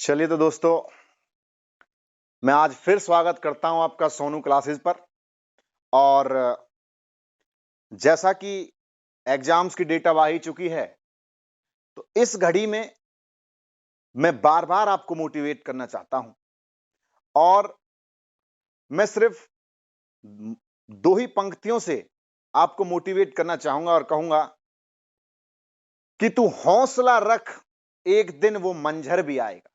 चलिए तो दोस्तों, मैं आज फिर स्वागत करता हूं आपका सोनू क्लासेस पर। और जैसा कि एग्जाम्स की डेट अब आ ही चुकी है, तो इस घड़ी में मैं बार बार आपको मोटिवेट करना चाहता हूं। और मैं सिर्फ दो ही पंक्तियों से आपको मोटिवेट करना चाहूंगा और कहूंगा कि तू हौसला रख, एक दिन वो मंजर भी आएगा।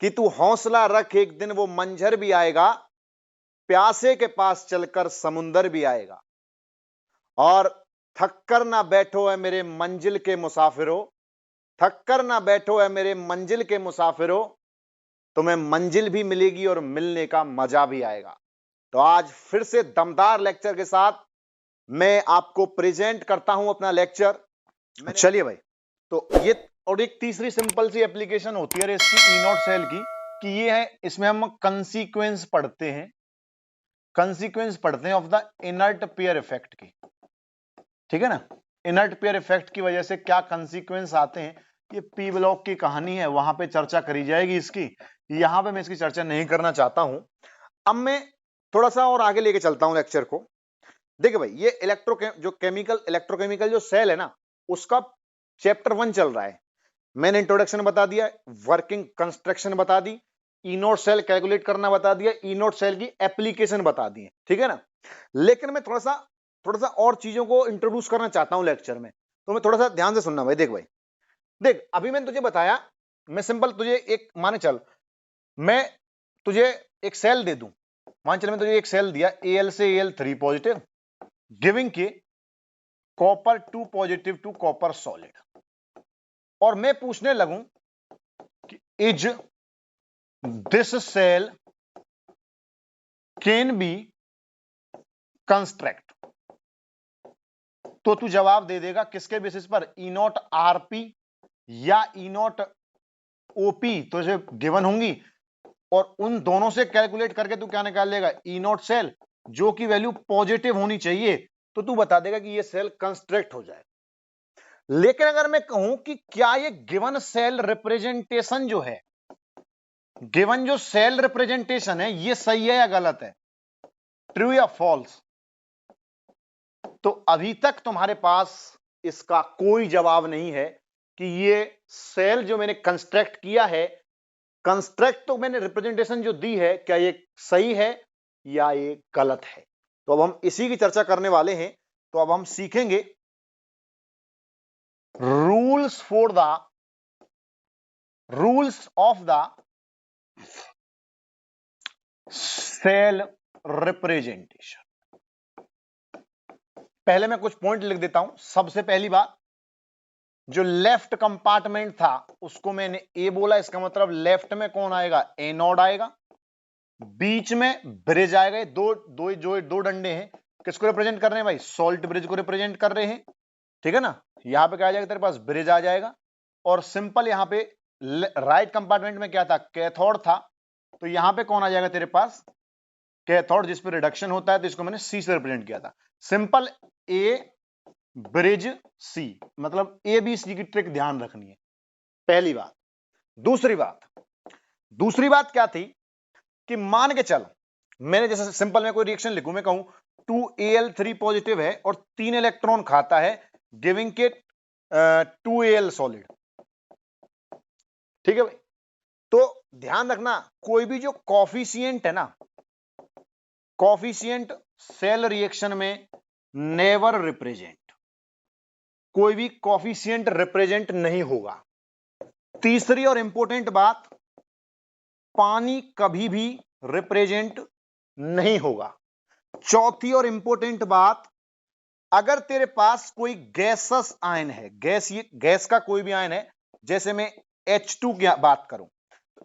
कि तू हौसला रख, एक दिन वो मंजर भी आएगा। प्यासे के पास चलकर समुंदर भी आएगा। और थक कर ना बैठो है मेरे मंजिल के मुसाफिरों, थक कर ना बैठो है मेरे मंजिल के मुसाफिरों, तुम्हें मंजिल भी मिलेगी और मिलने का मजा भी आएगा। तो आज फिर से दमदार लेक्चर के साथ मैं आपको प्रेजेंट करता हूं अपना लेक्चर। चलिए भाई, तो ये और एक तीसरी सिंपल सी एप्लीकेशन होती है इसकी ई नोट सेल की, कि ये है, इसमें हम कंसीक्वेंस पढ़ते हैं, कंसीक्वेंस पढ़ते हैं of the inert pair effect की। ठीक है ना। इनर्ट पेयर इफेक्ट की वजह से क्या कंसीक्वेंस आते हैं, ये पी ब्लॉक की कहानी है, वहां पे चर्चा करी जाएगी इसकी। यहां पे मैं इसकी चर्चा नहीं करना चाहता हूं। अब मैं थोड़ा सा और आगे लेके चलता हूं लेक्चर को। देखिए भाई, ये इलेक्ट्रोकेमिकल जो सेल है ना, उसका चैप्टर 1 चल रहा है। मैंने इंट्रोडक्शन बता दिया, वर्किंग कंस्ट्रक्शन बता दी, ई नोट सेल कैलकुलेट करना बता दिया, ई नोट सेल की एप्लीकेशन बता दी है। ठीक है ना। लेकिन मैं थोड़ा सा और चीजों को इंट्रोड्यूस करना चाहता हूं लेक्चर में, तो मैं थोड़ा सा ध्यान से सुनना भाई। देख भाई, देख, अभी मैंने तुझे बताया, मैं सिंपल तुझे एक माने चल, मैं तुझे एक सेल दे दूं। मान चल मैं तुझे एक सेल दिया, Al से Al3 पॉजिटिव, गिविंग के copper 2 positive to copper solid, और मैं पूछने लगूं कि is this cell can be construct, तो तू जवाब दे देगा किसके बेसिस पर, ई नॉट आरपी या ई नॉट ओपी, तो इसे गिवन होंगी, और उन दोनों से कैलकुलेट करके तू क्या निकाल लेगा, ई नॉट सेल जो कि वैल्यू पॉजिटिव होनी चाहिए, तो तू बता देगा कि ये सेल कंस्ट्रक्ट हो जाए। लेकिन अगर मैं कहूं कि क्या ये गिवन सेल रिप्रेजेंटेशन जो है, गिवन जो सेल रिप्रेजेंटेशन है, ये सही है या गलत है, ट्रू या फॉल्स, तो अभी तक तुम्हारे पास इसका कोई जवाब नहीं है कि ये सेल जो मैंने कंस्ट्रक्ट किया है, कंस्ट्रक्ट तो मैंने रिप्रेजेंटेशन जो दी है, क्या ये सही है या ये गलत है। तो अब हम इसी की चर्चा करने वाले हैं। तो अब हम सीखेंगे rules of the cell representation. पहले मैं कुछ पॉइंट लिख देता हूं। सबसे पहली बात, जो लेफ्ट कंपार्टमेंट था उसको मैंने ए बोला, इसका मतलब लेफ्ट में कौन आएगा, एनोड आएगा, बीच में ब्रिज आएगा। दो डंडे हैं, किसको रिप्रेजेंट कर रहे हैं भाई, सॉल्ट ब्रिज को रिप्रेजेंट कर रहे हैं। ठीक है ना। यहां पे क्या आ जाएगा, तेरे पास ब्रिज आ जाएगा। और सिंपल यहां पे राइट कंपार्टमेंट में क्या था, कैथोड था, तो यहां पे कौन आ जाएगा तेरे पास, कैथोड, जिस पे रिडक्शन होता है, तो इसको मैंने सी से रिप्रेजेंट किया था। सिंपल ए ब्रिज सी, मतलब ए बी सी की ट्रिक ध्यान रखनी है, पहली बात। दूसरी बात क्या थी कि मान के चल, मैंने जैसे सिंपल में कोई रिएक्शन लिखूं, मैं कहूं 2Al3 पॉजिटिव है और 3 इलेक्ट्रॉन खाता है, गिविंग के 2Al सॉलिड। ठीक है भाई। तो ध्यान रखना, कोई भी जो कॉफिशिएंट है ना, कॉफिशिएंट सेल रिएक्शन में नेवर रिप्रेजेंट, कोई भी कॉफिशिएंट रिप्रेजेंट नहीं होगा। तीसरी और इंपॉर्टेंट बात, पानी कभी भी रिप्रेजेंट नहीं होगा। चौथी और इंपॉर्टेंट बात, अगर तेरे पास कोई गैसस आयन है, गैस का कोई भी आयन है, जैसे मैं H2 की बात करूं,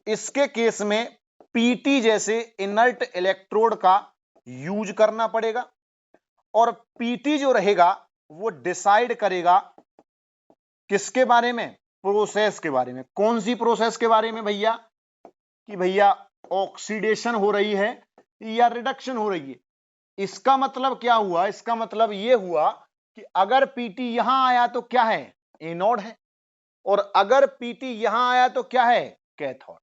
इसके केस में पीटी जैसे इनर्ट इलेक्ट्रोड का यूज करना पड़ेगा, और पीटी जो रहेगा वो डिसाइड करेगा किसके बारे में, प्रोसेस के बारे में। कौन सी प्रोसेस के बारे में भैया, कि भैया ऑक्सीडेशन हो रही है या रिडक्शन हो रही है। इसका मतलब क्या हुआ, इसका मतलब यह हुआ कि अगर पीटी यहां आया तो क्या है, एनोड है, और अगर पीटी यहां आया तो क्या है, कैथोड।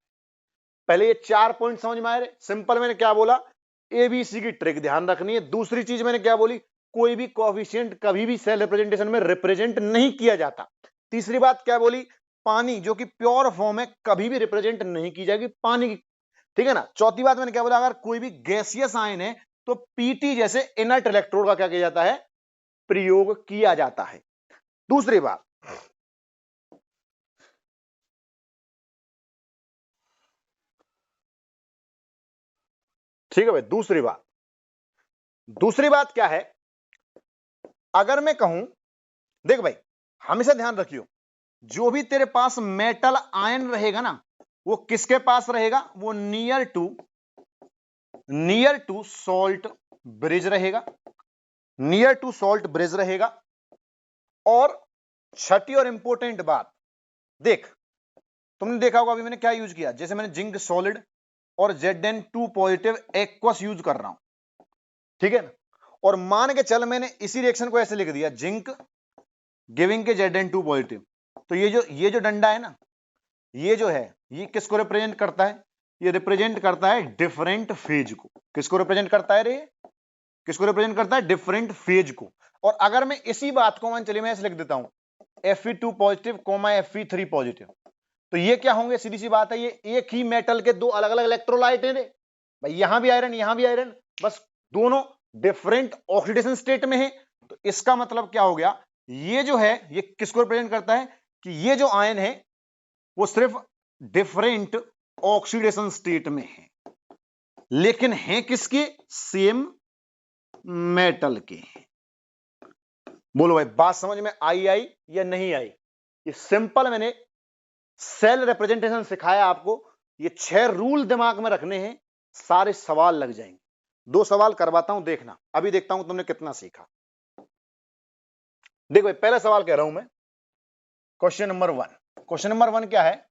पहले ये 4 पॉइंट समझ में आए रहे। सिंपल मैंने क्या बोला, एबीसी की ट्रिक ध्यान रखनी है। दूसरी चीज मैंने क्या बोली, कोई भी कोएफिशिएंट कभी भी सेल रिप्रेजेंटेशन में रिप्रेजेंट नहीं किया जाता। तीसरी बात क्या बोली, पानी जो कि प्योर फॉर्म है कभी भी रिप्रेजेंट नहीं की जाएगी पानी की, ठीक है ना। चौथी बात मैंने क्या बोला, अगर कोई भी गैसियस आयन है तो पीटी जैसे इनर्ट इलेक्ट्रोड का क्या किया जाता है, प्रयोग किया जाता है। दूसरी बात, ठीक है भाई, दूसरी बात क्या है, अगर मैं कहूं, देख भाई हमेशा ध्यान रखियो, जो भी तेरे पास मेटल आयन रहेगा ना, वो किसके पास रहेगा, वो नियर टू सॉल्ट ब्रिज रहेगा, नियर टू सॉल्ट ब्रिज रहेगा। और छठी और इंपॉर्टेंट बात, देख तुमने देखा होगा अभी मैंने क्या यूज किया, जैसे मैंने जिंक सॉलिड और Zn2 पॉजिटिव एक्वस यूज कर रहा हूं, ठीक है ना। और मान के चल मैंने इसी रिएक्शन को ऐसे लिख दिया, जिंक गिविंग के Zn2 पॉजिटिव, तो ये जो डंडा है ना, ये जो है ये किसको रिप्रेजेंट करता है, ये रिप्रेजेंट करता है डिफरेंट फेज को। किसको रिप्रेजेंट करता है रे, किसको रिप्रेजेंट करता है, डिफरेंट फेज को। और अगर मैं इसी बात को मान चलिए मैं ऐसे लिख देता हूं Fe2 positive coma Fe3 positive, तो ये क्या होंगे, सीधी सी बात है, ये एक ही मेटल के दो अलग अलग इलेक्ट्रोलाइट हैं रे भाई, यहां भी आयरन यहां भी आयरन, बस दोनों डिफरेंट ऑक्सीडेशन स्टेट में है। तो इसका मतलब क्या हो गया, ये जो है ये किसको रिप्रेजेंट करता है, कि ये जो आयन है वो सिर्फ डिफरेंट ऑक्सीडेशन स्टेट में है, लेकिन है किसके, सेम मेटल के हैं। बोलो भाई बात समझ में आई या नहीं आई। ये सिंपल मैंने सेल रिप्रेजेंटेशन सिखाया आपको, ये 6 रूल दिमाग में रखने हैं, सारे सवाल लग जाएंगे। 2 सवाल करवाता हूं, देखना अभी, देखता हूं तुमने कितना सीखा। देखो भाई पहला सवाल कह रहा हूं मैं, क्वेश्चन नंबर 1। क्वेश्चन नंबर 1 क्या है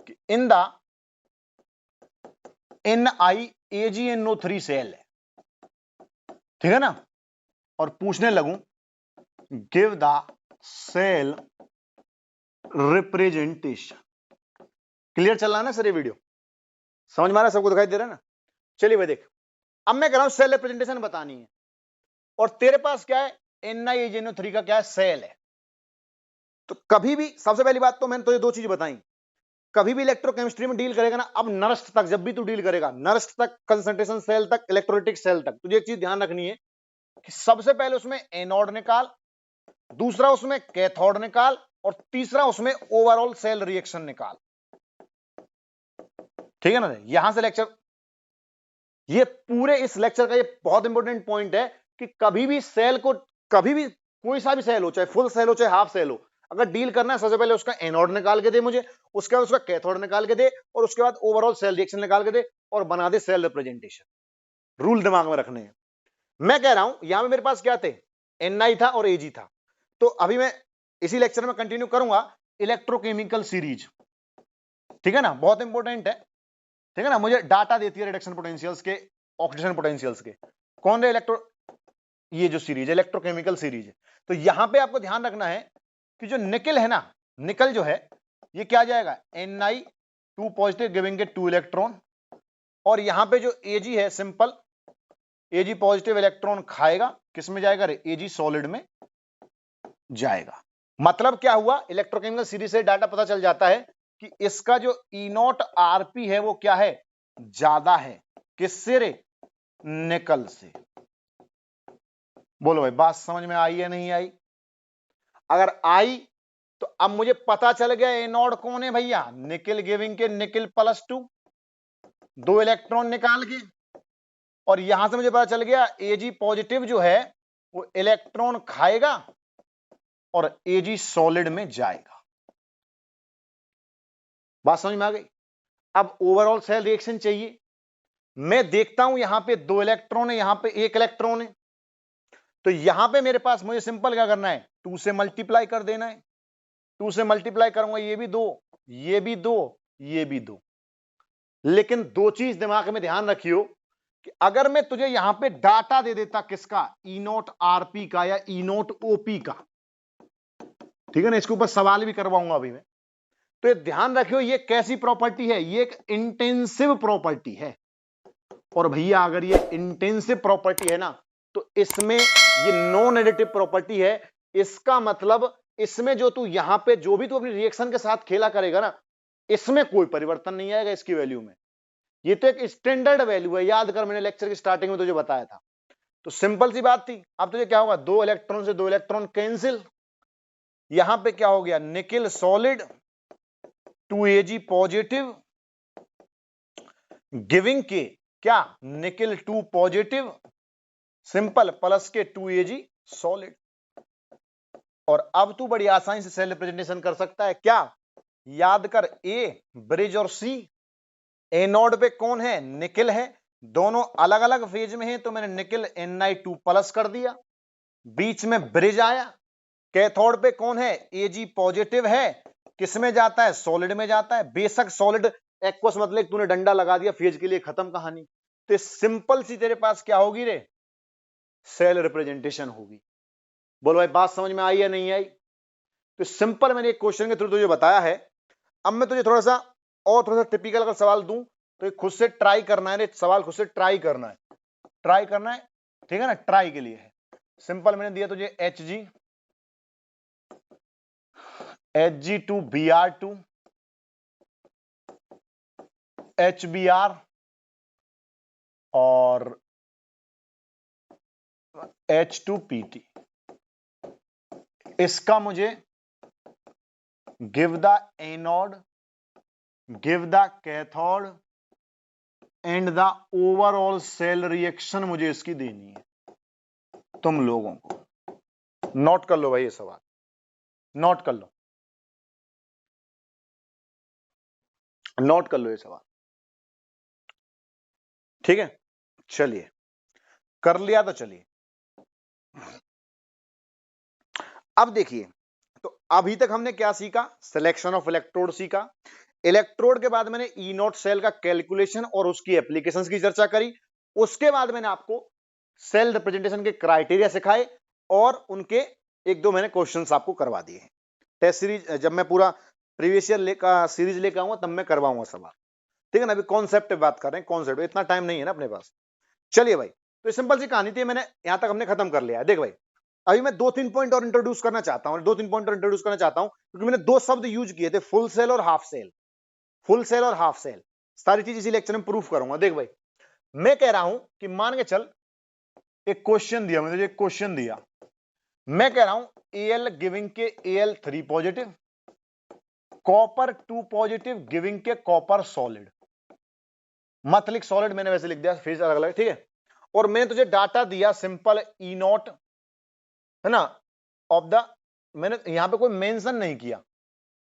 कि इन द NiAgNO3 सेल है, ठीक है ना, और पूछने लगूं give the cell representation. Clear चल रहा है ना सर, ये वीडियो समझ में आ रहा है, सबको दिखाई दे रहा है ना। चलिए भाई देख, अब मैं कह रहा हूं सेल रिप्रेजेंटेशन बतानी है, और तेरे पास क्या है, NiAgNO3 का क्या है, सेल है। तो कभी भी सबसे पहली बात तो मैंने तो ये 2 चीज बताई, कभी भी इलेक्ट्रोकेमिस्ट्री में डील करेगा ना, अब नरस्ट तक जब भी तू डील करेगा, नरस्ट तक, कंसंट्रेशन सेल तक, इलेक्ट्रोलाइटिक सेल तक, तुझे एक चीज ध्यान रखनी है कि सबसे पहले उसमें एनोड निकाल, दूसरा उसमें कैथोड निकाल, और तीसरा उसमें ओवरऑल सेल रिएक्शन निकाल, ठीक है ना। यहां से लेक्चर, ये पूरे इस लेक्चर का ये बहुत इंपॉर्टेंट पॉइंट है कि कभी भी सेल को, कभी भी कोई सा भी सेल हो, चाहे फुल सेल हो चाहे हाफ सेल हो, अगर डील करना है सबसे पहले उसका एनोड निकाल के दे मुझे, उसके बाद उसका कैथोड निकाल के दे, और उसके बाद ओवरऑल सेल रिएक्शन निकाल के दे, और बना दे सेल रिप्रेजेंटेशन। रूल दिमाग में रखने हैं। मैं कह रहा हूं यहां पे मेरे पास क्या थे, Ni था और Ag था। तो अभी मैं इसी लेक्चर में कंटिन्यू करूंगा इलेक्ट्रोकेमिकल सीरीज, ठीक है ना, बहुत इंपॉर्टेंट है, ठीक है ना। मुझे डाटा देती है रिडक्शन पोटेंशियल्स के, ऑक्सीडेशन पोटेंशियल्स के, कौन है इलेक्ट्रो, ये जो सीरीज है इलेक्ट्रोकेमिकल सीरीज है। तो यहां पे आपको ध्यान रखना है कि जो निकल है ना, निकल जो है ये क्या जाएगा, Ni2 पॉजिटिव गिविंग के 2 इलेक्ट्रॉन, और यहां पे जो Ag है सिंपल, Ag पॉजिटिव इलेक्ट्रॉन खाएगा, किस में जाएगा रे, Ag सॉलिड में जाएगा। मतलब क्या हुआ, इलेक्ट्रोकेमिकल सीरीज से डाटा पता चल जाता है कि इसका जो E0 Rp है वो क्या है, ज्यादा है, किससे रे, निकल से। बोलो भाई बात समझ में आई या नहीं आई। अगर आई तो अब मुझे पता चल गया एनोड कौन है भैया, निकल गिविंग के निकल +2, 2 इलेक्ट्रॉन निकाल के, और यहां से मुझे पता चल गया Ag पॉजिटिव जो है वो इलेक्ट्रॉन खाएगा और Ag सॉलिड में जाएगा। बात समझ में आ गई। अब ओवरऑल सेल रिएक्शन चाहिए, मैं देखता हूं यहां पे 2 इलेक्ट्रॉन है, यहां पे 1 इलेक्ट्रॉन है, तो यहां पे मेरे पास मुझे सिंपल क्या करना है, 2 से मल्टीप्लाई कर देना है। 2 से मल्टीप्लाई करूंगा, ये भी 2, ये भी 2, ये भी 2। लेकिन 2 चीज दिमाग में ध्यान रखियो कि अगर मैं तुझे यहां पे डाटा दे देता किसका, E0 Rp का या E0 OP का, ठीक है ना, इसके ऊपर सवाल भी करवाऊंगा अभी मैं, तो ये ध्यान रखियो, ये कैसी प्रॉपर्टी है, ये एक इंटेंसिव प्रॉपर्टी है। और भैया अगर ये इंटेंसिव प्रॉपर्टी है ना, तो इसमें ये नॉन एडिटिव प्रॉपर्टी है। इसका मतलब इसमें जो तू यहां पे जो भी तू अपनी रिएक्शन के साथ खेला करेगा ना, इसमें कोई परिवर्तन नहीं आएगा इसकी वैल्यू में। ये तो एक स्टैंडर्ड वैल्यू है, याद कर मैंने लेक्चर की स्टार्टिंग में तुझे बताया था। तो सिंपल सी बात थी। अब तुझे क्या होगा, 2 इलेक्ट्रॉन से 2 इलेक्ट्रॉन कैंसिल। यहां पे क्या हो गया, nickel solid 2Ag positive giving के क्या, निकिल 2 पॉजिटिव सिंपल प्लस के 2Ag सॉलिड। और अब तू बड़ी आसानी से सेल रिप्रेजेंटेशन कर सकता है क्या, याद कर, ए ब्रिज और सी, एनोड पे कौन है, निकिल है, दोनों अलग अलग फेज में हैं, तो मैंने निकिल Ni2 प्लस कर दिया, बीच में ब्रिज आया। कैथोड पे कौन है, Ag पॉजिटिव है, किस में जाता है, सॉलिड में जाता है। बेशक सॉलिड एक्वस मतलब तूने डंडा लगा दिया फेज के लिए, खत्म कहानी। तो सिंपल सी तेरे पास क्या होगी रे, सेल रिप्रेजेंटेशन होगी। बोलो भाई बात समझ में आई या नहीं आई। तो सिंपल मैंने एक क्वेश्चन के थ्रू तुझे बताया है। अब मैं तुझे थोड़ा सा टिपिकल अगर सवाल दूं तो खुद से ट्राई करना है, सवाल खुद से ट्राई करना है, ठीक है ना, ट्राई के लिए है। सिंपल मैंने दिया तुझे Hg2Br2 HBr और H2PT। इसका मुझे give the anode, give the cathode and the overall cell reaction मुझे इसकी देनी है तुम लोगों को। नोट कर लो भाई, ये सवाल नोट कर लो, नोट कर लो ये सवाल, ठीक है। चलिए कर लिया तो चलिए अब देखिए, तो अभी तक हमने क्या सीखा, सिलेक्शन ऑफ इलेक्ट्रोड सीखा। इलेक्ट्रोड के बाद मैंने ई नॉट सेल का कैलकुलेशन और उसकी एप्लीकेशंस की चर्चा करी। उसके बाद मैंने आपको सेल रिप्रेजेंटेशन के क्राइटेरिया सिखाए और उनके एक दो मैंने क्वेश्चंस आपको करवा दिए। टेस्ट सीरीज जब मैं पूरा प्रीवियस ईयर लेकर सीरीज लेकर आऊंगा तब मैं करवाऊंगा सवाल, ठीक है ना। अभी कॉन्सेप्ट पे बात कर रहे हैं, कॉन्सेप्ट, इतना टाइम नहीं है ना अपने पास। चलिए भाई, तो सिंपल सी कहानी थी, मैंने यहां तक हमने खत्म कर लिया। देख भाई, अभी मैं 2-3 पॉइंट और इंट्रोड्यूस करना चाहता हूं, 2-3 पॉइंट और इंट्रोड्यूस करना चाहता हूं, क्योंकि मैंने 2 शब्द यूज किए थे, फुल सेल और हाफ सेल। फुल सेल और हाफ सेल, सारी चीज इसी लेक्चर में प्रूफ करूंगा। देख भाई, मैं कह रहा हूं कि मान के चल एक क्वेश्चन दिया, मैंने एक क्वेश्चन दिया, मैं कह रहा हूं Al गिविंग के Al3 positive, copper 2 positive giving के कॉपर सॉलिड, मत लिख सॉलिड, मैंने वैसे लिख दिया, फेज अलग अलग, ठीक है। और मैंने तुझे डाटा दिया सिंपल ई नॉट, है ना, ऑफ द, मैंने यहां पे कोई मेंशन नहीं किया,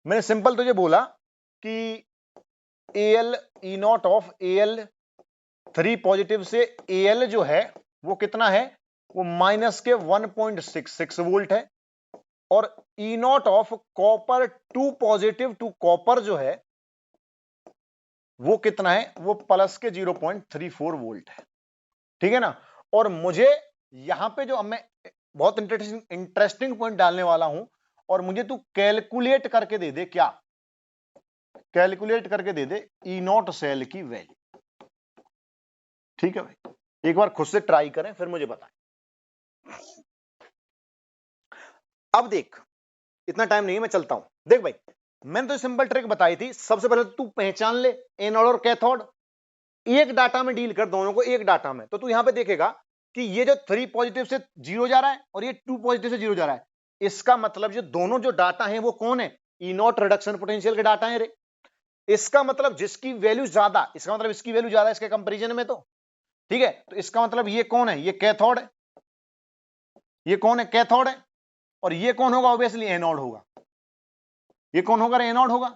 मैंने सिंपल तुझे बोला कि Al E naught of Al3 positive से Al जो है वो कितना है, वो माइनस के 1.66 वोल्ट है। और E naught of copper 2 positive to copper जो है वो कितना है, वो प्लस के 0.34 वोल्ट है, ठीक है ना। और मुझे यहां पे जो मैं बहुत इंटरेस्टिंग पॉइंट डालने वाला हूं, और मुझे तू कैलकुलेट करके दे दे, क्या कैलकुलेट करके दे दे ई नॉट सेल की वैल्यू, ठीक है भाई। एक बार खुद से ट्राई करें फिर मुझे बताएं। अब देख, इतना टाइम नहीं है, मैं चलता हूं। देख भाई, मैंने तो सिंपल ट्रिक बताई थी। सबसे पहले तू पहचान ले एनोड और कैथोड, एक डाटा में डील कर दोनों को, एक डाटा में। तो तू यहां पे देखेगा कि ये जो 3 पॉजिटिव से 0 जा रहा है और ये 2 पॉजिटिव से 0 जा रहा है, इसका मतलब ये दोनों जो डाटा हैं वो कौन है, ई नॉट रिडक्शन पोटेंशियल के डाटा है रे। इसका मतलब जिसकी वैल्यू ज्यादा, इसका मतलब इसकी वैल्यू ज्यादा इसके कंपैरिजन में, तो ठीक है। तो इसका मतलब ये कौन है, ये कैथोड है, ये कौन है, कैथोड है। और ये कौन होगा, ऑब्वियसली एनोड होगा। ये कौन होगा, एनोड होगा।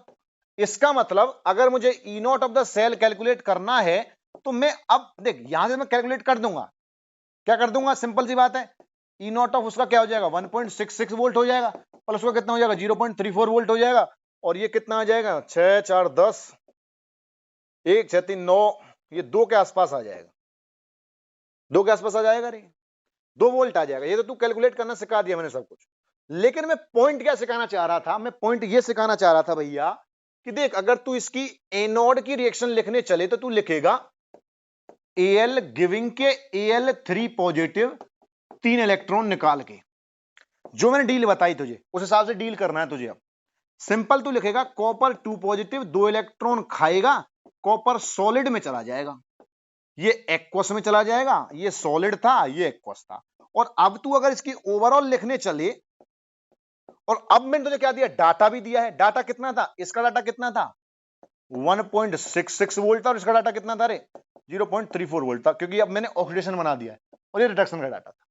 इसका मतलब अगर मुझे E naught of the cell calculate करना है तो मैं अब देख यहां से मैं कैलकुलेट कर दूंगा, क्या कर दूंगा, सिंपल सी बात है, ई नॉट ऑफ उसका क्या हो जाएगा, 1.66 वोल्ट हो जाएगा, प्लस उसका कितना हो जाएगा, 0.34 वोल्ट हो जाएगा। और ये कितना आ जाएगा, 6 4 10, 1 6 3 9, ये 2 के आसपास आ जाएगा, 2 के आसपास आ जाएगा रे, 2 वोल्ट आ जाएगा। ये तो तू कैलकुलेट करना सिखा दिया मैंने सब कुछ। लेकिन मैं पॉइंट क्या सिखाना चाह रहा था, मैं पॉइंट ये सिखाना चाह रहा था भैया कि देख अगर तू इसकी एनोड की रिएक्शन लिखने चले तो तू लिखेगा Al गिविंग के Al3 पॉजिटिव 3 इलेक्ट्रॉन निकाल के, जो मैंने डील बताई तुझे उस हिसाब से डील करना है तुझे। अब सिंपल तू लिखेगा कॉपर 2 पॉजिटिव 2 इलेक्ट्रॉन खाएगा, कॉपर सॉलिड में चला जाएगा, ये एक्वस में चला जाएगा, ये सॉलिड था ये एक्वस था। और अब तू अगर इसकी ओवरऑल लिखने चले, और अब मैंने तुझे क्या दिया, डाटा भी दिया है। डाटा कितना था, इसका डाटा कितना था 1.66 वोल्ट था, और इसका डाटा कितना था रे 0.34 वोल्ट था, क्योंकि अब मैंने ऑक्सीडेशन बना दिया है और ये रिडक्शन का डाटा था।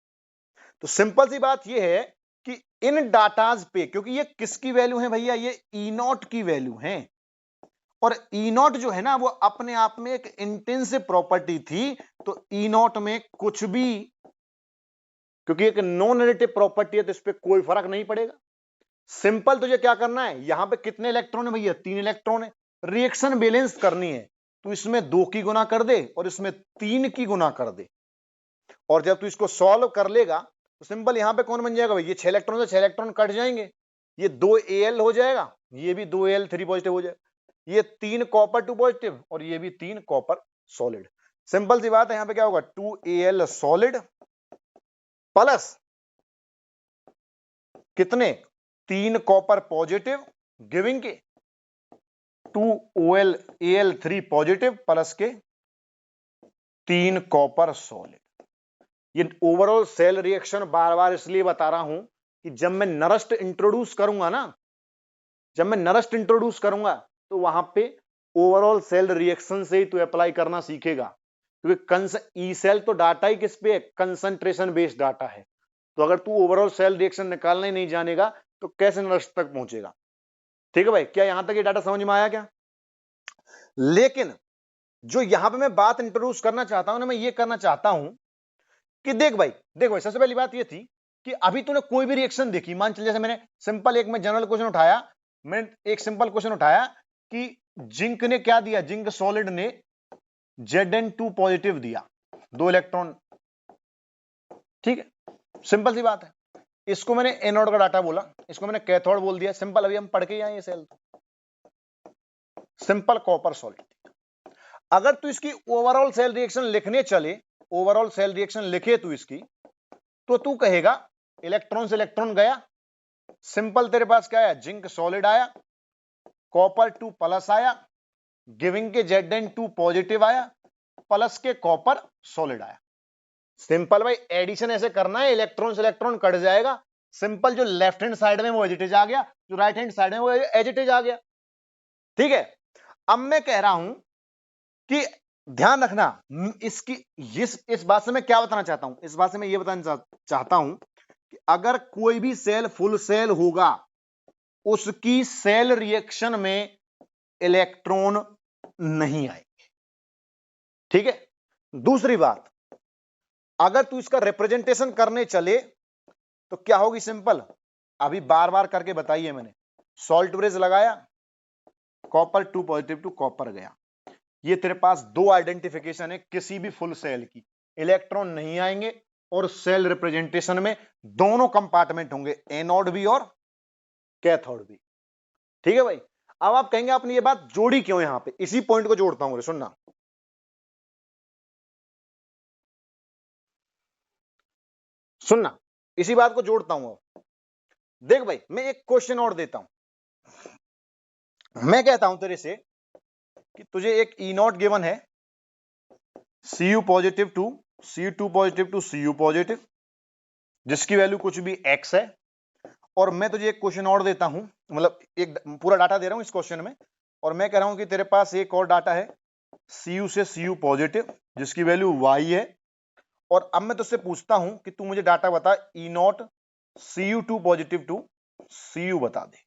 तो सिंपल सी बात ये है कि इन डाटाज पे, क्योंकि ये किसकी वैल्यू है भैया, ये ई नॉट की वैल्यू है, और ई नॉट जो है ना वो अपने आप में एक इंटेंसिव प्रॉपर्टी थी। तो ई नॉट में कुछ भी, क्योंकि एक नॉन एडिटिव प्रॉपर्टी है तो इस पर कोई फर्क नहीं पड़ेगा। सिंपल तुझे क्या करना है, यहां पे कितने इलेक्ट्रॉन है भैया, 3 इलेक्ट्रॉन है, रिएक्शन बैलेंस करनी है तो इसमें 2 की गुना कर दे और इसमें 3 की गुना कर दे, और जब तू इसको सॉल्व कर लेगा तो सिंपल यहां पे कौन बन जाएगा भाई, ये 6 इलेक्ट्रॉन से 6 इलेक्ट्रॉन कट जाएंगे, ये 2 Al हो जाएगा, ये भी 2 Al3 पॉजिटिव हो जाएगा, ये 3 कॉपर 2 पॉजिटिव और ये भी 3 कॉपर सॉलिड। सिंपल सी बात है, यहां पे क्या होगा 2 Al सॉलिड प्लस कितने 3 कॉपर पॉजिटिव गिविंग के 2 Al3 पॉजिटिव प्लस के 3 कॉपर सॉलिड। ये ओवरऑल सेल रिएक्शन बार बार इसलिए बता रहा हूं कि जब मैं नरस्ट इंट्रोड्यूस करूंगा ना, जब मैं नरस्ट इंट्रोड्यूस करूंगा तो वहां पे ओवरऑल सेल रिएक्शन से ही तू अप्लाई करना सीखेगा, क्योंकि ई सेल तो डाटा ही किस पे है, कंसंट्रेशन बेस्ड डाटा है। तो अगर तू ओवरऑल सेल रिएक्शन निकालना ही नहीं जानेगा तो कैसे नरस्ट तक पहुंचेगा। ठीक है भाई, क्या यहां तक ये डाटा समझ में आया क्या? लेकिन जो यहां पे मैं बात इंट्रोड्यूस करना चाहता हूं ना, मैं ये करना चाहता हूं कि देख भाई सबसे पहली बात ये थी कि अभी तूने कोई भी रिएक्शन देखी, मान चल जैसे मैंने सिंपल एक मैं जनरल क्वेश्चन उठाया, मैंने एक सिंपल क्वेश्चन उठाया कि जिंक ने क्या दिया, जिंक सॉलिड ने Zn2 पॉजिटिव दिया 2 इलेक्ट्रॉन, ठीक है सिंपल सी बात है। इसको मैंने एनोड का डाटा बोला, इसको मैंने कैथोड बोल दिया, सिंपल अभी हम पढ़ के आए ये सेल, सिंपल कॉपर सॉलिड। अगर तू इसकी ओवरऑल सेल रिएक्शन लिखने चले, ओवरऑल सेल रिएक्शन लिखे तू इसकी, तो तू कहेगा इलेक्ट्रॉन से इलेक्ट्रॉन गया, सिंपल तेरे पास क्या आया, जिंक सॉलिड आया, कॉपर 2 प्लस आया, गिविंग के Zn2 पॉजिटिव आया, प्लस के कॉपर सॉलिड आया। सिंपल भाई एडिशन ऐसे करना है, इलेक्ट्रॉन से इलेक्ट्रॉन कट जाएगा, सिंपल जो लेफ्ट हैंड साइड में वो एज इट इज आ गया, जो राइट हैंड साइड में वो एज इट इज आ गया। ठीक है, अब मैं कह रहा हूं कि ध्यान रखना इसकी, इस बात से मैं क्या बताना चाहता हूं, इस बात से मैं ये बताना चाहता हूं कि अगर कोई भी सेल फुल सेल होगा उसकी सेल रिएक्शन में इलेक्ट्रॉन नहीं आएंगे। ठीक है, दूसरी बात, अगर तू इसका रिप्रेजेंटेशन करने चले तो क्या होगी, सिंपल अभी बार बार करके बताइए मैंने, सॉल्ट ब्रिज लगाया, कॉपर 2 पॉजिटिव टू कॉपर गया, ये तेरे पास दो आइडेंटिफिकेशन है किसी भी फुल सेल की, इलेक्ट्रॉन नहीं आएंगे और सेल रिप्रेजेंटेशन में दोनों कंपार्टमेंट होंगे, एनोड भी और कैथोड भी। ठीक है भाई, अब आप कहेंगे आपने ये बात जोड़ी क्यों, यहां पे इसी पॉइंट को जोड़ता हूं, सुनना सुनना इसी बात को जोड़ता हूं। देख भाई मैं एक क्वेश्चन और देता हूं, मैं कहता हूं तेरे से कि तुझे एक ई नॉट गिवन है, Cu positive to Cu2 positive to Cu positive, जिसकी वैल्यू कुछ भी x है, और मैं तुझे एक क्वेश्चन और देता हूं, मतलब एक पूरा डाटा दे रहा हूं इस क्वेश्चन में, और मैं कह रहा हूं कि तेरे पास एक और डाटा है Cu से Cu पॉजिटिव जिसकी वैल्यू y है, और अब मैं तुझसे पूछता हूं कि तू मुझे डाटा बता E naught Cu2 positive to Cu बता दे,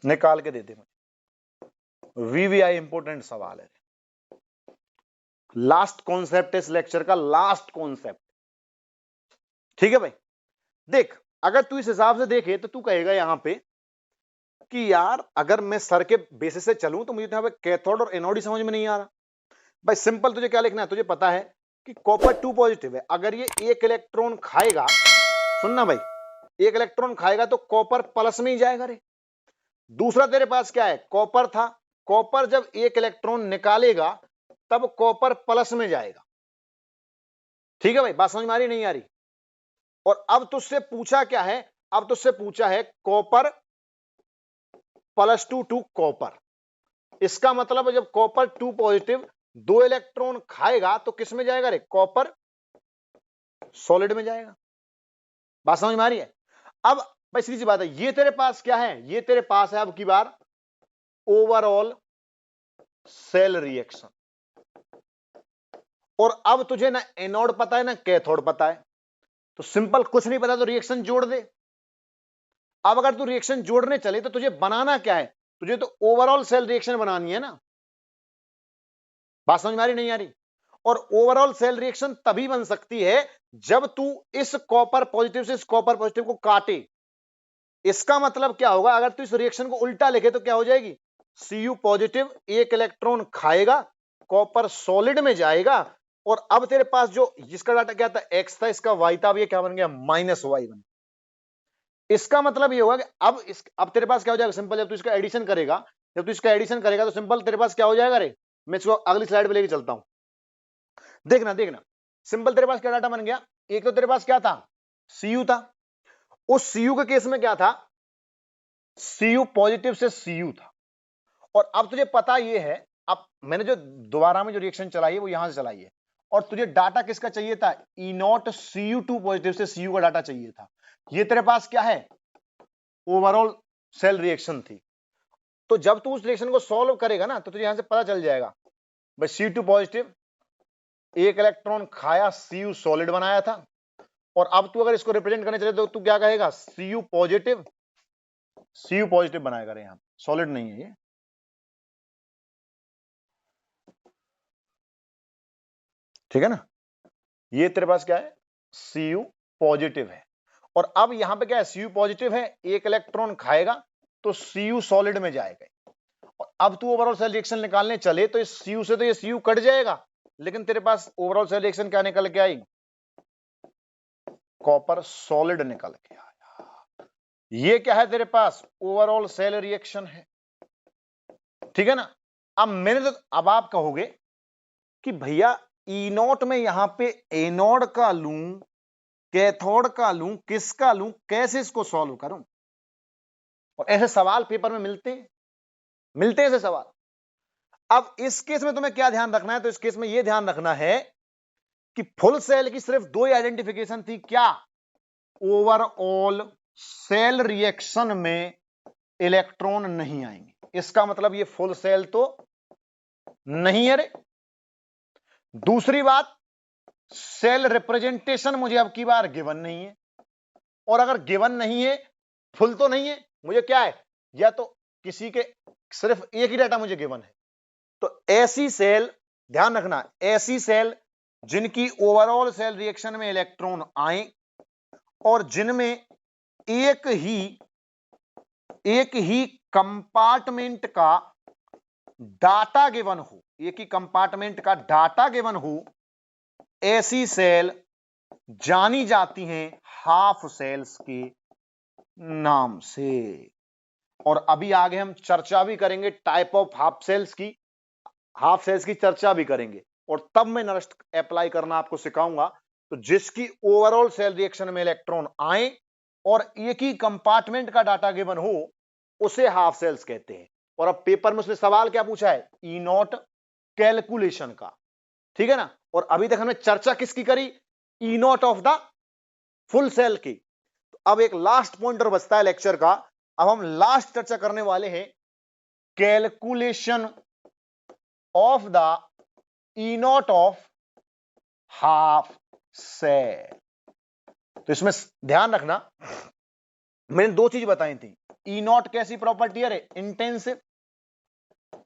निकाल के दे दे मुझे, वीवीआई इंपोर्टेंट सवाल है, लास्ट कॉन्सेप्ट इस लेक्चर का, लास्ट कॉन्सेप्ट। ठीक है भाई, देख अगर तू इस हिसाब से देखे तो तू कहेगा यहां पे कि यार अगर मैं सर के बेसिस से चलूं तो मुझे तो यहां पे कैथोड और एनोड ही समझ में नहीं आ रहा। भाई सिंपल तुझे क्या लिखना है, तुझे पता है कि कॉपर 2 पॉजिटिव है, अगर ये एक इलेक्ट्रॉन खाएगा, सुनना भाई, एक इलेक्ट्रॉन खाएगा तो कॉपर प्लस में ही जाएगा रे, दूसरा तेरे पास क्या है, कॉपर था, कॉपर जब एक इलेक्ट्रॉन निकालेगा तब कॉपर प्लस में जाएगा। ठीक है भाई, बात समझ में आ रही नहीं आ रही? और अब तुझसे पूछा क्या है, अब तुझसे पूछा है कॉपर +2 टू कॉपर। इसका मतलब जब कॉपर 2 पॉजिटिव 2 इलेक्ट्रॉन खाएगा तो किस में जाएगा रे, कॉपर सॉलिड में जाएगा। बात समझ में आ रही है? अब भाई सीधी सी बात है, ये तेरे पास क्या है, ये तेरे पास है अब की बार ओवरऑल सेल रिएक्शन। और अब तुझे ना एनोड पता है ना कैथोड पता है, तो सिंपल कुछ नहीं पता तो रिएक्शन जोड़ दे। अब अगर तू रिएक्शन जोड़ने चले तो तुझे बनाना क्या है, तुझे तो ओवरऑल सेल रिएक्शन बनानी है ना। बात समझ में आ रही नहीं आ रही? और ओवरऑल सेल रिएक्शन तभी बन सकती है जब तू इस कॉपर पॉजिटिव से इस कॉपर पॉजिटिव को काटे। इसका मतलब क्या होगा, अगर तू इस रिएक्शन को उल्टा लिखे तो क्या हो जाएगी, Cu पॉजिटिव एक इलेक्ट्रॉन खाएगा, कॉपर सॉलिड में जाएगा, और अब तेरे पास जो जिसका डाटा क्या था x था, इसका y था, अब ये क्या बन गया -y बन। इसका मतलब ये होगा कि अब तेरे पास क्या हो जाएगा, सिंपल जब तू इसका एडिशन करेगा, जब तू इसका एडिशन करेगा तो सिंपल तेरे पास क्या हो जाएगा रे, मैं इसको अगली स्लाइड पे लेके चलता हूं, देखना देखना। सिंपल तेरे पास क्या डाटा बन गया, एक तो तेरे पास क्या था, Cu था, उस Cu के केस में क्या था, Cu पॉजिटिव से Cu था। और अब तुझे पता ये है, अब मैंने जो दोबारा में जो रिएक्शन चलाई है वो यहां से चलाई है, और तुझे डाटा किसका चाहिए था, E0 Cu2 पॉजिटिव से Cu का डाटा चाहिए था। ये तेरे पास क्या है, ओवरऑल सेल रिएक्शन थी। तो जब तू उस रिएक्शन को सॉल्व करेगा ना तो तुझे यहां से पता चल जाएगा भाई Cu2 पॉजिटिव एक इलेक्ट्रॉन खाया, Cu सॉलिड बनाया था। और अब तू अगर इसको रिप्रेजेंट करने चले तो तू क्या कहेगा, Cu पॉजिटिव बनाएगा रे, यहां सॉलिड नहीं है ये। ठीक है ना, ये तेरे पास क्या है, Cu पॉजिटिव है। और अब यहां पे क्या है, Cu पॉजिटिव है, एक इलेक्ट्रॉन खाएगा तो Cu सॉलिड में जाएगा। और अब तू ओवरऑल सेल रिएक्शन निकालने चले तो इस Cu से तो ये Cu कट जाएगा, लेकिन तेरे पास ओवरऑल सेल रिएक्शन क्या निकल के आई, कॉपर सॉलिड निकल के आया। ये क्या है तेरे पास, ओवरऑल सेल रिएक्शन है। ठीक है ना। अब मैंने तो, अब आप कहोगे कि भैया E0 में यहां पे एनोड का लूं, कैथोड का लूं, किसका लूं, कैसे इसको सॉल्व करूं। और ऐसे सवाल पेपर में मिलते हैं ऐसे सवाल। अब इस केस में तुम्हें क्या ध्यान रखना है, तो इस केस में यह ध्यान रखना है कि फुल सेल की सिर्फ दो ही आइडेंटिफिकेशन थी, क्या, ओवरऑल सेल रिएक्शन में इलेक्ट्रॉन नहीं आएंगे। इसका मतलब ये फुल सेल तो नहीं है रे। दूसरी बात, सेल रिप्रेजेंटेशन मुझे अब की बार गिवन नहीं है, और अगर गिवन नहीं है, फुल तो नहीं है, मुझे क्या है, या तो किसी के सिर्फ एक ही डाटा मुझे गिवन है। तो ऐसी सेल, ध्यान रखना, ऐसी सेल जिनकी ओवरऑल सेल रिएक्शन में इलेक्ट्रॉन आए और जिनमें एक ही कंपार्टमेंट का डाटा गिवन हो, एक ही कंपार्टमेंट का डाटा गिवन हो, ऐसी सेल जानी जाती हैं हाफ सेल्स के नाम से। और अभी आगे हम चर्चा भी करेंगे टाइप ऑफ हाफ सेल्स की, हाफ सेल्स की चर्चा भी करेंगे, और तब मैं नरस्ट अप्लाई करना आपको सिखाऊंगा। तो जिसकी ओवरऑल सेल रिएक्शन में इलेक्ट्रॉन आए और एक ही कंपार्टमेंट का डाटा गिवन हो, उसे हाफ सेल्स कहते हैं। और अब पेपर में उसने सवाल क्या पूछा है, E0 कैलकुलेशन का। ठीक है ना। और अभी तक हमने चर्चा किसकी करी, E0 of the full sell की। अब एक लास्ट पॉइंटर बचता है लेक्चर का, अब हम लास्ट चर्चा करने वाले हैं calculation of the E0 of half cell. तो इसमें ध्यान रखना, मैंने दो चीज बताई थी। E0 कैसी प्रॉपर्टी है रे, इंटेंसिव।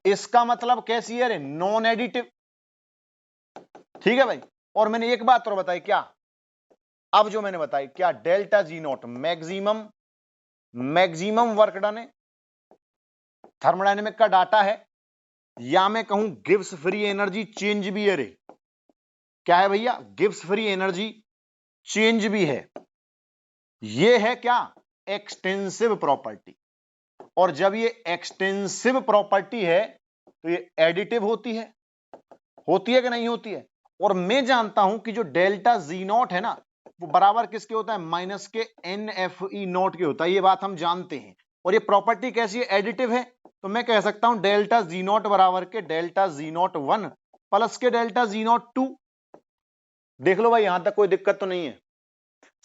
इसका मतलब कैसी है रे, नॉन एडिटिव। ठीक है भाई। और मैंने एक बात और बताई, क्या, अब जो मैंने बताई क्या, delta G0 maximum work done है, थर्मोडायनेमिक का डाटा है, या मैं कहूं गिब्स फ्री एनर्जी चेंज भी है रे। क्या है भैया, गिब्स फ्री एनर्जी चेंज भी है। ये है क्या, एक्सटेंसिव प्रॉपर्टी। और जब ये एक्सटेंसिव प्रॉपर्टी है तो ये एडिटिव होती है कि नहीं होती है। और मैं जानता हूं कि जो डेल्टा जी नॉट है ना वो बराबर किसके होता है, माइनस के एन एफ ई नॉट के होता है, ये बात हम जानते हैं। और ये प्रॉपर्टी कैसी है, एडिटिव है, तो मैं कह सकता हूं डेल्टा जी नॉट बराबर के डेल्टा जी नॉट 1 प्लस के डेल्टा जी नॉट 2। देख लो भाई, यहां तक कोई दिक्कत तो नहीं है,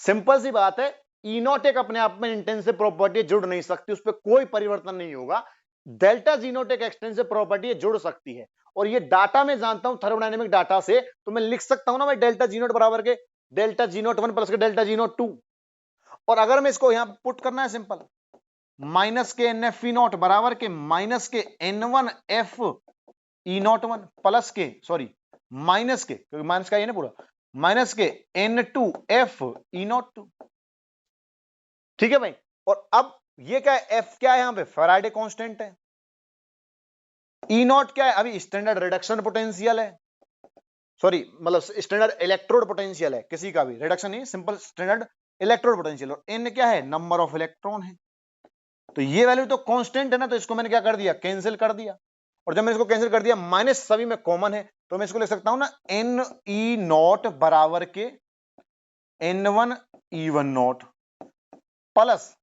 सिंपल सी बात है। ई नॉट एक अपने आप में इंटेंसिव प्रॉपर्टी जुड़ नहीं सकती, उस पर कोई परिवर्तन नहीं होगा। डेल्टा जी नॉट एक एक्सटेंसिव प्रॉपर्टी है, जुड़ सकती है। और ये डाटा मैं जानता हूं थर्मोडायनेमिक डाटा से, तो मैं लिख सकता हूं ना भाई डेल्टा जी नॉट बराबर के डेल्टा जी नॉट 1 प्लस के डेल्टा जी नॉट 2। और अगर मैं इसको यहां पुट करना है सिंपल, माइनस के एन एफ ई नॉट बराबर के माइनस के N one F E not 1 plus के, सॉरी माइनस के, क्योंकि माइनस का ये ना पूरा, माइनस के N two F E not 2। ठीक है भाई। और अब ये क्या है, एफ क्या है यहां पे, फैराडे कांस्टेंट है। ई नॉट क्या है, अभी स्टैंडर्ड रिडक्शन पोटेंशियल है, सॉरी मतलब स्टैंडर्ड इलेक्ट्रोड पोटेंशियल है, किसी का भी रिडक्शन नहीं, सिंपल स्टैंडर्ड इलेक्ट्रोड पोटेंशियल। और एन क्या है, नंबर ऑफ इलेक्ट्रॉन है। तो ये वैल्यू तो कांस्टेंट है ना, तो इसको मैंने क्या कर दिया, कैंसिल कर दिया। और जब मैंने इसको कैंसिल कर दिया, माइनस सभी में कॉमन है, तो मैं इसको लिख सकता हूं ना एन ई नॉट बराबर के N one E one not plus,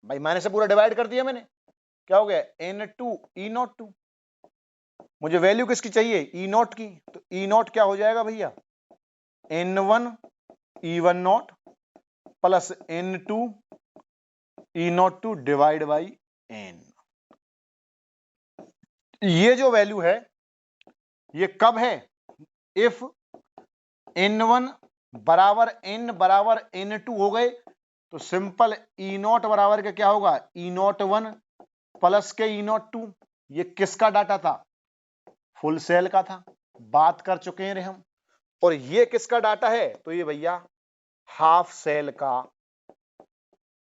भाई माइनस से पूरा डिवाइड कर दिया मैंने, क्या हो गया एन टू ई नॉट 2। मुझे वैल्यू किसकी चाहिए, ई नॉट की, तो ई नॉट क्या हो जाएगा भैया, n one E one not plus n two E not 2 divide by n. ये जो वैल्यू है ये कब है, इफ एन वन बराबर एन टू हो गए, तो सिंपल ई नॉट बराबर के क्या होगा, ई नॉट 1 प्लस के ई नॉट 2। ये किसका डाटा था, फुल सेल का था, बात कर चुके हैं रे हम। और ये किसका डाटा है, तो ये भैया हाफ सेल का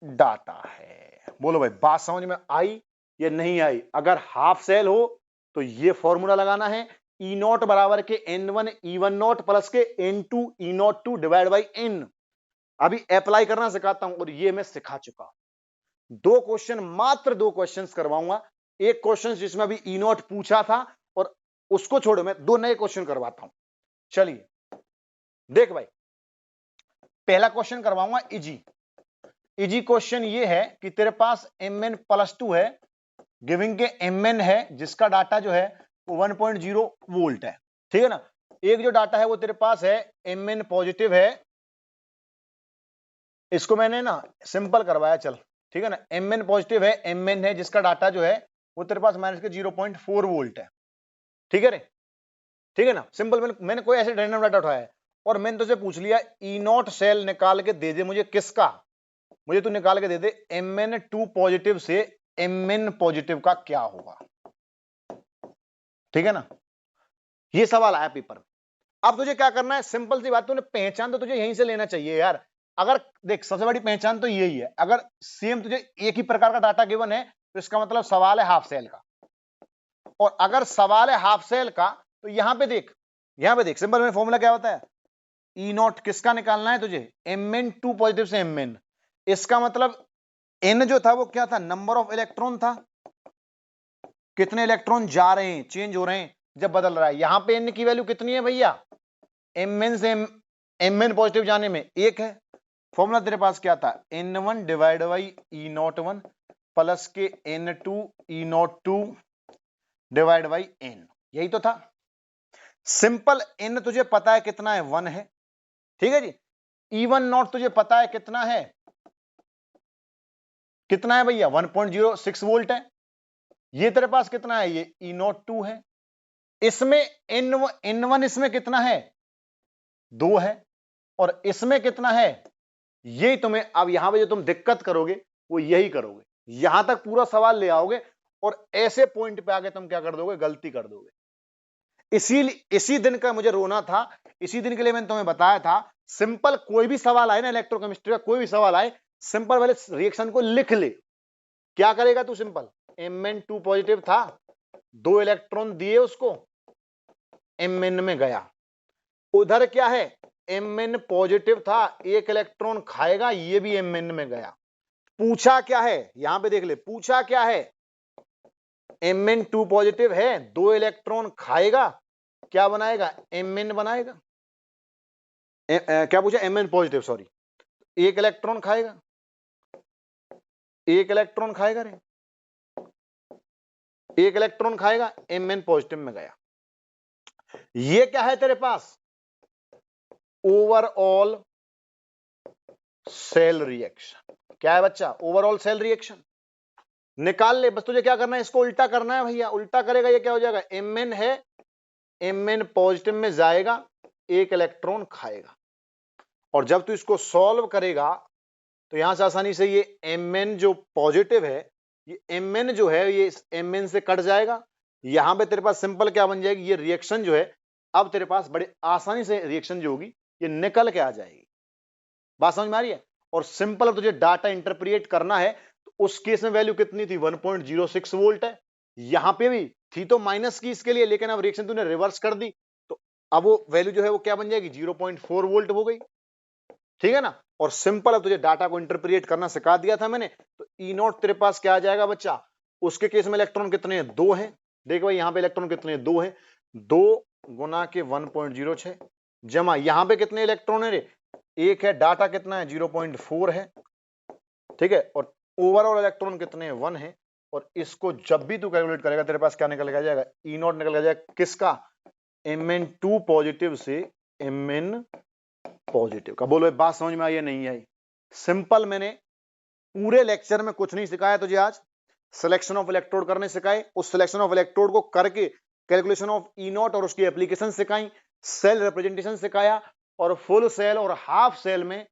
डाटा है। बोलो भाई बात समझ में आई या नहीं आई। अगर हाफ सेल हो तो ये फॉर्मूला लगाना है, ई नॉट बराबर के N one E one not plus के N two E not 2 divide by N. अभी अप्लाई करना सिखाता हूं, और ये मैं सिखा चुका। दो क्वेश्चन, मात्र दो क्वेश्चन करवाऊंगा। एक क्वेश्चन जिसमें अभी ई नॉट पूछा था, और उसको छोड़ो, मैं दो नए क्वेश्चन करवाता हूं। चलिए देख भाई, पहला क्वेश्चन करवाऊंगा इजी क्वेश्चन ये है कि तेरे पास एम एन प्लस 2 है, गिविंग के एम एन है, जिसका डाटा जो है वो 1.0 वोल्ट है। ठीक है ना। एक जो डाटा है वो तेरे पास है एम एन पॉजिटिव है, इसको मैंने ना सिंपल करवाया, चल ठीक है ना। एम एन पॉजिटिव है, एम एन है, जिसका डाटा जो है वो तेरे पास माइनस के 0.4 वोल्ट है। ठीक है रे, ठीक है ना। सिंपल, मैंने कोई ऐसे रैंडम डाटा उठाया है, और मैंने तुझसे पूछ लिया ई नॉट सेल निकाल के दे दे मुझे, किसका, मुझे तू निकाल के दे दे एम एन टू पॉजिटिव से एम एन पॉजिटिव का क्या होगा। ठीक है ना, ये सवाल आया पेपर में। अब तुझे क्या करना है, सिंपल सी बात, तूने पहचान तो तुझे यहीं से लेना चाहिए यार। अगर देख, सबसे बड़ी पहचान तो यही है, अगर सेम तुझे एक ही प्रकार का डाटा गिवन है तो इसका मतलब सवाल है हाफ सेल का। और अगर सवाल है हाफ सेल का, तो यहां पे देख सिंपल में फॉर्मूला क्या होता है, ई नॉट किसका निकालना है तुझे, एम एन टू पॉजिटिव से एम एन। इसका मतलब एन जो था वो क्या था, नंबर ऑफ इलेक्ट्रॉन था, कितने इलेक्ट्रॉन जा रहे हैं, चेंज हो रहे हैं जब बदल रहा है। यहां पे एन की वैल्यू कितनी है भैया, एम एन से एम एन पॉजिटिव जाने में 1 है। फॉर्मूला तेरे पास क्या था, N one divide by E not 1 plus के N two E not 2 divide by N, यही तो था। सिंपल, एन तुझे पता है कितना है, 1 है। ठीक है जी। ई वन नॉट तुझे पता है कितना है, कितना है भैया, 1.06 वोल्ट है। ये तेरे पास कितना है, ये ई नॉट 2 है। इसमें एन वन इसमें कितना है, 2 है। और इसमें कितना है, यही तुम्हें अब यहां पे जो तुम दिक्कत करोगे वो यही करोगे, यहां तक पूरा सवाल ले आओगे, और ऐसे पॉइंट पे आगे तुम क्या कर दोगे, गलती कर दोगे। इसीलिए इसी दिन का मुझे रोना था, इसी दिन के लिए मैंने तुम्हें बताया था, सिंपल कोई भी सवाल आए ना इलेक्ट्रोकेमिस्ट्री का, कोई भी सवाल आए, सिंपल वाले रिएक्शन को लिख ले। क्या करेगा तू, simple M n two positive था, 2 इलेक्ट्रॉन दिए उसको, एम एन में गया। उधर क्या है, एम एन पॉजिटिव था, 1 इलेक्ट्रॉन खाएगा, ये भी एम एन में गया। पूछा क्या है, यहां पे देख ले, पूछा क्या है, Mn2 पॉजिटिव है, 2 इलेक्ट्रॉन खाएगा, क्या बनाएगा, Mn बनाएगा। क्या पूछा, Mn पॉजिटिव, सॉरी, एक इलेक्ट्रॉन खाएगा, एक इलेक्ट्रॉन खाएगा रे, एक इलेक्ट्रॉन खाएगा, Mn पॉजिटिव में गया। ये क्या है तेरे पास, ओवरऑल सेल रिएक्शन। क्या है बच्चा, ओवरऑल सेल रिएक्शन। निकाल ले, बस तुझे क्या करना है, इसको उल्टा करना है भैया, उल्टा करेगा ये क्या हो जाएगा, Mn है, Mn पॉजिटिव में जाएगा, एक इलेक्ट्रॉन खाएगा। और जब तू इसको सॉल्व करेगा तो यहां से आसानी से ये Mn जो पॉजिटिव है, ये Mn जो है ये इस Mn से कट जाएगा। यहां पे तेरे पास सिंपल क्या बन जाएगी, ये रिएक्शन जो है अब तेरे पास बड़े आसानी से रिएक्शन जो होगी ये निकल के आ जाएगी। बात समझ में आ रही है। और सिंपल अब तुझे डाटा इंटरप्रिएट करना है तो उस केस में वैल्यू कितनी थी, 1.06 वोल्ट है। यहां पे भी थी तो माइनस की इसके लिए, लेकिन अब रिएक्शन तूने रिवर्स कर दी तो अब वो वैल्यू जो है वो क्या बन जाएगी, 0.4 वोल्ट हो गई। ठीक है ना। और सिंपल अब तुझे डाटा को इंटरप्रिएट करना सिखा दिया था मैंने। तो ई नॉट तेरे पास क्या आ जाएगा बच्चा, उसके केस में इलेक्ट्रॉन कितने हैं, 2 हैं। देख भाई यहां पे इलेक्ट्रॉन कितने हैं, 2 हैं, 2 गुना के 1.06 जमा यहां पे कितने इलेक्ट्रॉन है रे, एक है, डाटा कितना है 0.4 है। ठीक है। और ओवरऑल इलेक्ट्रॉन कितने हैं, 1 है। और इसको जब भी तू कैलकुलेट करेगा तेरे पास क्या निकल के जाएगा, ई नॉट निकल के जाएगा किसका, Mn2 पॉजिटिव से Mn पॉजिटिव का। बोलो बात समझ में आई या नहीं आई। सिंपल, मैंने पूरे लेक्चर में कुछ नहीं सिखाया तुझे, आज सिलेक्शन ऑफ इलेक्ट्रोड करने सिखाए, उस सिलेक्शन ऑफ इलेक्ट्रोड को करके कैलकुलेशन ऑफ ई नॉट और उसकी एप्लीकेशन सिखाई, सेल रिप्रेजेंटेशन सिखाया, और फुल सेल और हाफ सेल में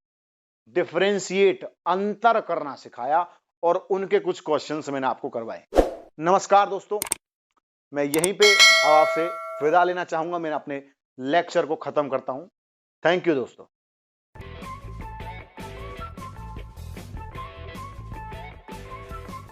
डिफरेंशिएट अंतर करना सिखाया, और उनके कुछ क्वेश्चंस मैंने आपको करवाए। नमस्कार दोस्तों, मैं यहीं पे आपसे विदा लेना चाहूंगा, मैं अपने लेक्चर को खत्म करता हूं। थैंक यू दोस्तों।